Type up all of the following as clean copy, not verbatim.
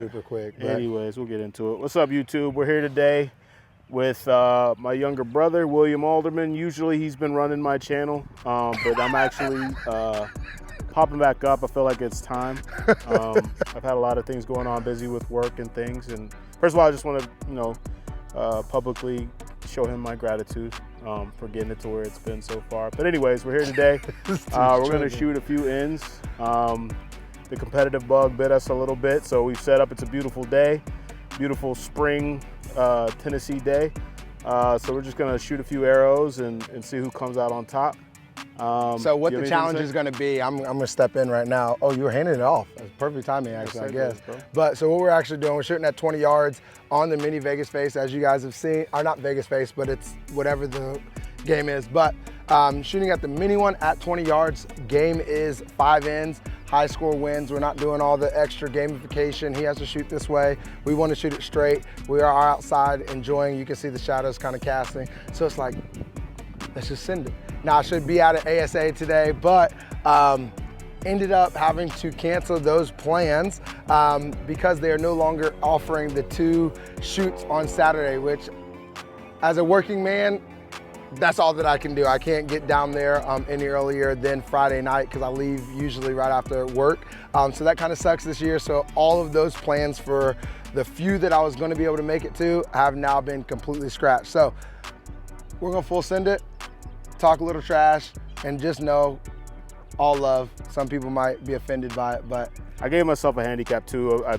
super quick. But anyways, we'll get into it. What's up, YouTube? We're here today with my younger brother, William Alderman. Usually he's been running my channel, but I'm actually popping back up. I feel like it's time. I've had a lot of things going on, busy with work and things. And first of all, I just want to, publicly show him my gratitude for getting it to where it's been so far. But anyways, we're here today. We're going to shoot a few ends. The competitive bug bit us a little bit, so we set up. It's a beautiful day, beautiful spring Tennessee day. So we're just going to shoot a few arrows and see who comes out on top. So what the challenge is going to be, I'm going to step in right now. Oh, you were handing it off. That's perfect timing, actually, I guess. But so what we're actually doing, we're shooting at 20 yards on the mini Vegas face, as you guys have seen. Or not Vegas face, but it's whatever the game is. But shooting at the mini one at 20 yards. Game is 5 ends. High score wins. We're not doing all the extra gamification. He has to shoot this way. We want to shoot it straight. We are outside enjoying. You can see the shadows kind of casting. So it's like, let's just send it. Now, I should be out at ASA today, but ended up having to cancel those plans because they are no longer offering the 2 shoots on Saturday, which as a working man, that's all that I can do. I can't get down there any earlier than Friday night because I leave usually right after work. So that kind of sucks this year. So all of those plans for the few that I was going to be able to make it to have now been completely scratched. So we're going to full send it, talk a little trash, and just know all love. Some people might be offended by it, but I gave myself a handicap too. I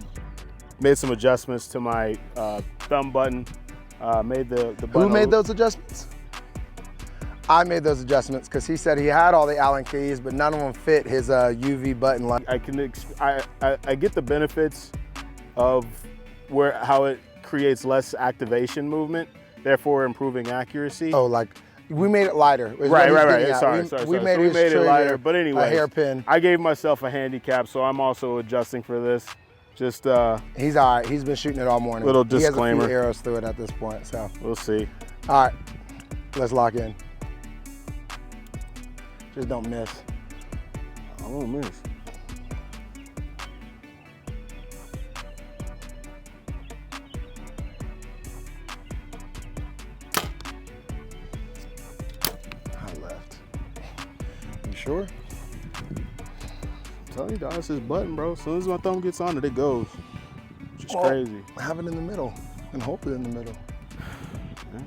made some adjustments to my thumb button. Made the button. Who made those adjustments? I made those adjustments because he said he had all the Allen keys, but none of them fit his UV button. I get the benefits of how it creates less activation movement, therefore improving accuracy. Oh, like we made it lighter. Right. Sorry. We made it lighter. But anyway, a hairpin. I gave myself a handicap, so I'm also adjusting for this. Just he's all right. He's been shooting it all morning. Little disclaimer. He has a few arrows through it at this point, so we'll see. All right, let's lock in. Just don't miss. I won't miss. I left. You sure? I'm telling you, dog, it's this button, bro. As soon as my thumb gets on it, it goes. It's just crazy. Have it in the middle and hold it in the middle. Yeah.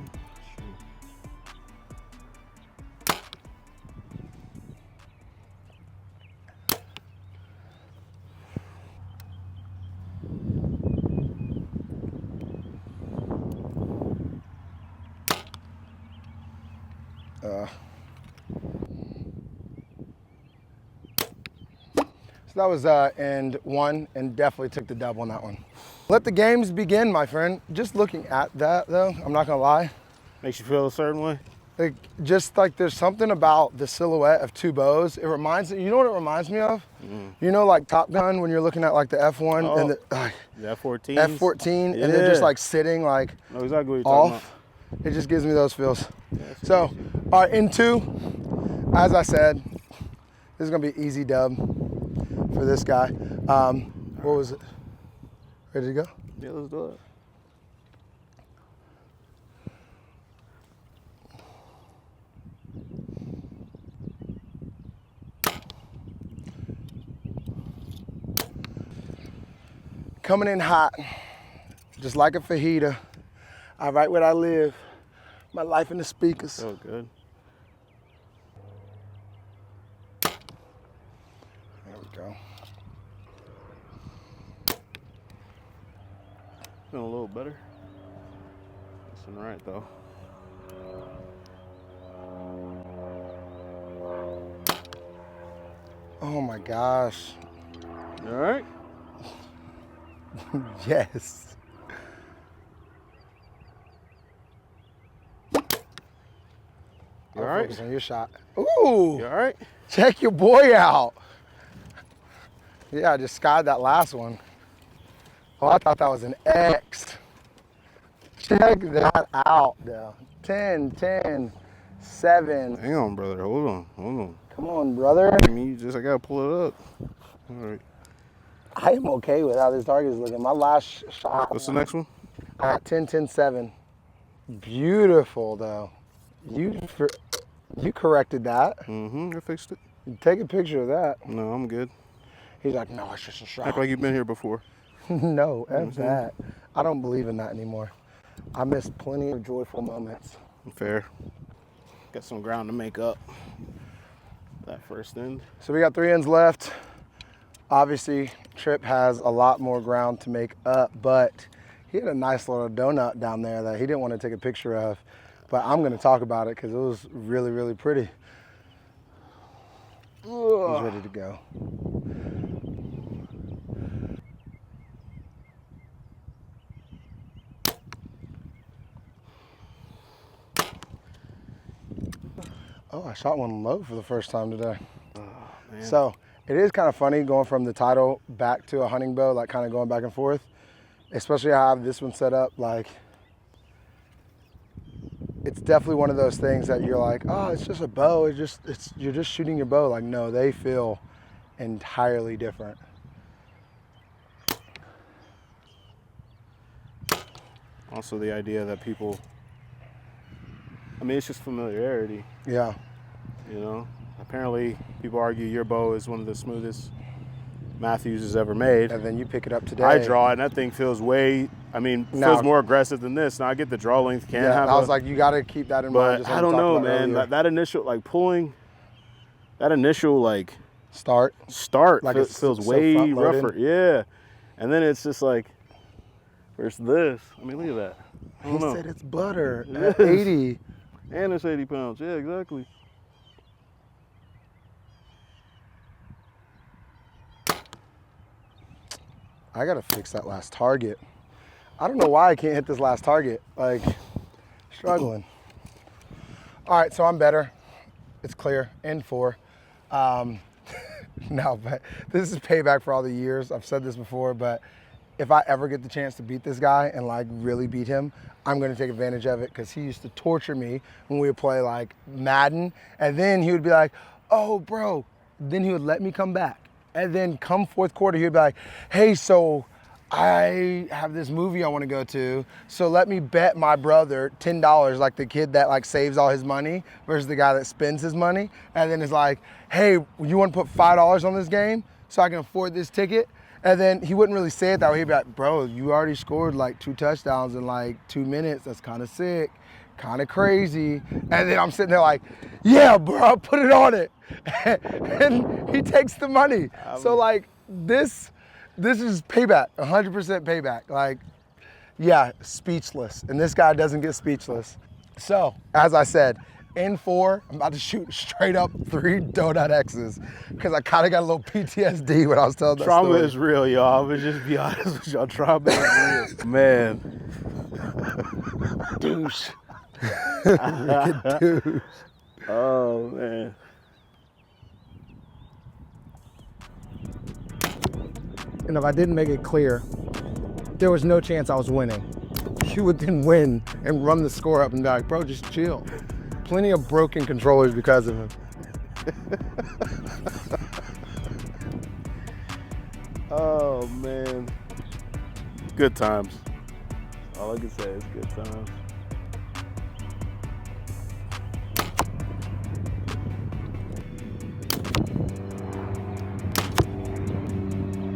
So that was end 1 and definitely took the dub on that one. Let the games begin, my friend. Just looking at that though, I'm not gonna lie. Makes you feel a certain way? Like, just like there's something about the silhouette of 2 bows. It reminds me, you know what it reminds me of? You know, like Top Gun when you're looking at like the F1 and the F-14. F-14 and they're just like sitting like exactly what you're off. It just gives me those feels. Yeah, so, all right, in 2, as I said, this is gonna be an easy dub for this guy. What was it? Ready to go? Yeah, let's do it. Coming in hot, just like a fajita. I write what I live. My life in the speakers. So good. There we go. Feeling a little better. Listen right though. Oh my gosh. You all right? Yes. You all right? Focus on your shot. Ooh. You all right? Check your boy out. Yeah, I just skied that last one. Oh, I thought that was an X. Check that out, though. 10, 10, 7. Hang on, brother. Hold on. Come on, brother. I mean, I gotta pull it up. All right. I am okay with how this target is looking. My last shot. What's the next one? I got 10, 10, 7. Beautiful though. You corrected that. I fixed it. Take a picture of that. No, I'm good. He's like, no, it's just a shot. Act like you've been here before. No, F that. I don't believe in that anymore. I missed plenty of joyful moments. Fair. Got some ground to make up that first end. So we got 3 ends left. Obviously, Tripp has a lot more ground to make up, but he had a nice little donut down there that he didn't want to take a picture of. But I'm going to talk about it because it was really, really pretty. He's ready to go. Oh, I shot one low for the first time today. Oh, man. So it is kind of funny going from the title back to a hunting bow, like kind of going back and forth. Especially how I have this one set up. Like, it's definitely one of those things that you're like, oh, it's just a bow. You're just shooting your bow. Like, no, they feel entirely different. Also, the idea that people, I mean, it's just familiarity. Yeah. You know, apparently people argue your bow is one of the smoothest Mathews has ever made. And then you pick it up today. I draw it, and that thing feels way, I mean, feels more aggressive than this. Now I get the draw length, I was like, you got to keep that in mind. But I don't know, man. That initial, like, pulling, that initial, like, start like feels way rougher. Yeah. And then it's just like, where's this? I mean, look at that. He said it's butter at 80. And it's 80 pounds. Yeah, exactly. I got to fix that last target. I don't know why I can't hit this last target. Like, struggling. All right, so I'm better. It's clear. N4. No, but this is payback for all the years. I've said this before, but if I ever get the chance to beat this guy and like really beat him, I'm going to take advantage of it because he used to torture me when we would play like Madden. And then he would be like, oh, bro. Then he would let me come back. And then come fourth quarter, he would be like, hey, so I have this movie I want to go to. So let me bet my brother $10, like the kid that like saves all his money versus the guy that spends his money. And then it's like, hey, you want to put $5 on this game so I can afford this ticket? And then he wouldn't really say it that way. He'd be like, bro, you already scored like 2 touchdowns in like 2 minutes. That's kind of sick, kind of crazy. And then I'm sitting there like, yeah, bro, put it on it. And he takes the money. So like this is payback, 100% payback. Like, yeah, speechless. And this guy doesn't get speechless. So, as I said, N4, I'm about to shoot straight up 3 donut X's because I kind of got a little PTSD when I was telling that story. Trauma is real, y'all. I'm going to just be honest with y'all. Trauma is real. Man. Douche. Freaking douche. Oh, man. And if I didn't make it clear, there was no chance I was winning. You would then win and run the score up and be like, bro, just chill. Plenty of broken controllers because of him. Oh, man. Good times. All I can say is good times.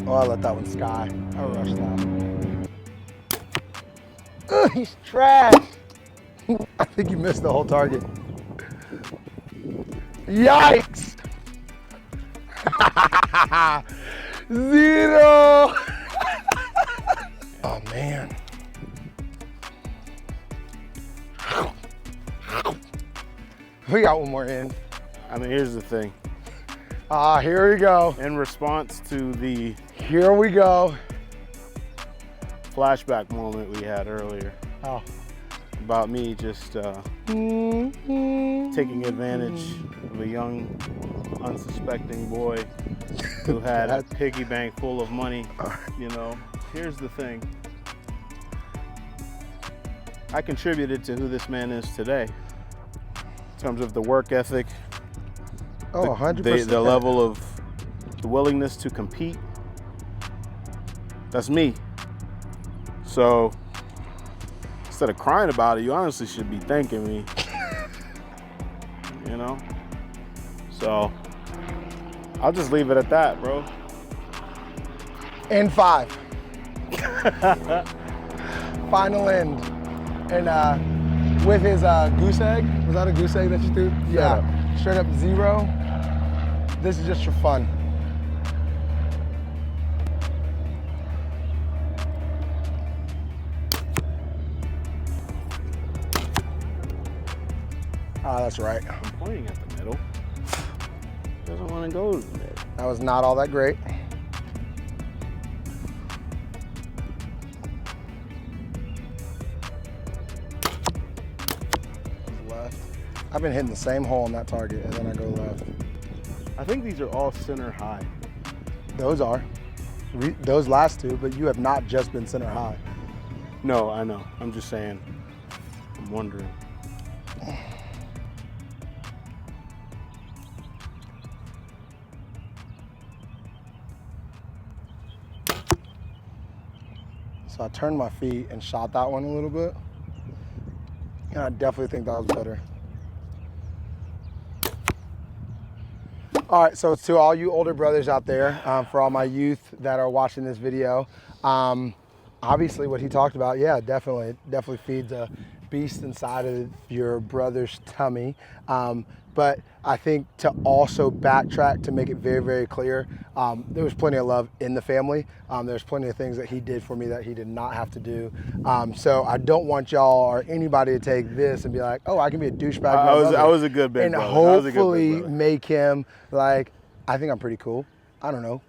Oh, I let that one sky. I rushed that. Ugh, he's trash. I think you missed the whole target. Yikes! 0! Oh, man. We got one more in. I mean, here's the thing. Here we go. In response to the Here we go. flashback moment we had earlier about me just taking advantage of a young, unsuspecting boy who had a piggy bank full of money. You know, here's the thing. I contributed to who this man is today in terms of the work ethic, 100%. the level of the willingness to compete, That's me. So instead of crying about it, you honestly should be thanking me. You know? So I'll just leave it at that, bro. In 5. Final end. And with his goose egg, was that a goose egg that you threw? Yeah, straight up 0. This is just for fun. Ah, that's right. I'm pointing at the middle. Doesn't want to go to the middle. That was not all that great. Left. I've been hitting the same hole on that target, and then I go left. I think these are all center high. Those are. Those last 2, but you have not just been center high. No, I know. I'm just saying. I'm wondering. So I turned my feet and shot that one a little bit. And I definitely think that was better. All right, so to all you older brothers out there, for all my youth that are watching this video, obviously what he talked about, yeah, definitely feeds a beast inside of your brother's tummy. But I think to also backtrack to make it very, very clear, there was plenty of love in the family. There's plenty of things that he did for me that he did not have to do. So I don't want y'all or anybody to take this and be like, oh, I can be a douchebag. I was a good big brother. And hopefully make him like, I think I'm pretty cool. I don't know.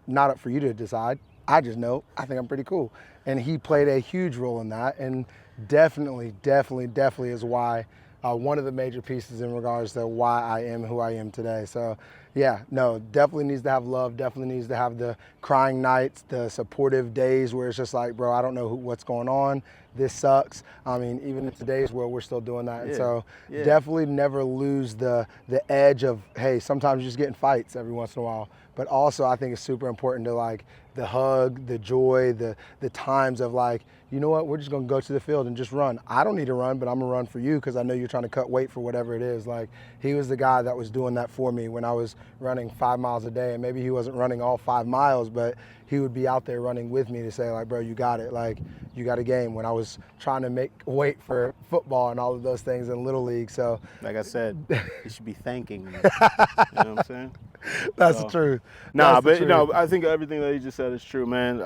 Not up for you to decide. I just know I think I'm pretty cool. And he played a huge role in that, and definitely is why one of the major pieces in regards to why I am who I am today. So yeah, no, definitely needs to have love, definitely needs to have the crying nights, the supportive days where it's just like, bro, I don't know what's going on. This sucks. I mean, even in today's world, we're still doing that. And so definitely never lose the edge of, hey, sometimes you just get in fights every once in a while. But also I think it's super important to like the hug, the joy, the times of like, you know what, we're just gonna go to the field and just run. I don't need to run, but I'm gonna run for you because I know you're trying to cut weight for whatever it is. Like, he was the guy that was doing that for me when I was running 5 miles a day. And maybe he wasn't running all 5 miles, but he would be out there running with me to say like, bro, you got it. Like, you got a game, when I was trying to make weight for football and all of those things in Little League. So like I said, you should be thanking me. You know what I'm saying? That's the truth. Nah, but you know, I think everything that he just said is true, man.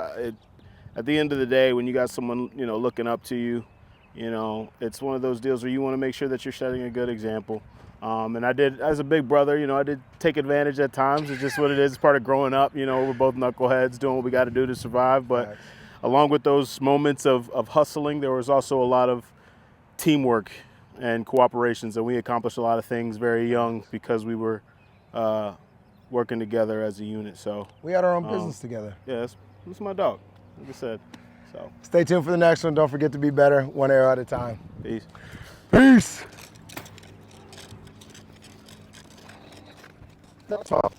At the end of the day, when you got someone, you know, looking up to you, you know, it's one of those deals where you want to make sure that you're setting a good example. And I did, as a big brother, you know, I did take advantage at times. It's just what it is. It's part of growing up. You know, we're both knuckleheads doing what we got to do to survive. But along with those moments of hustling, there was also a lot of teamwork and cooperations. And we accomplished a lot of things very young because we were working together as a unit. So we had our own business together. Yeah, that's my dog, like I said. So stay tuned for the next one. Don't forget to be better, one arrow at a time. Peace. Peace. That's all.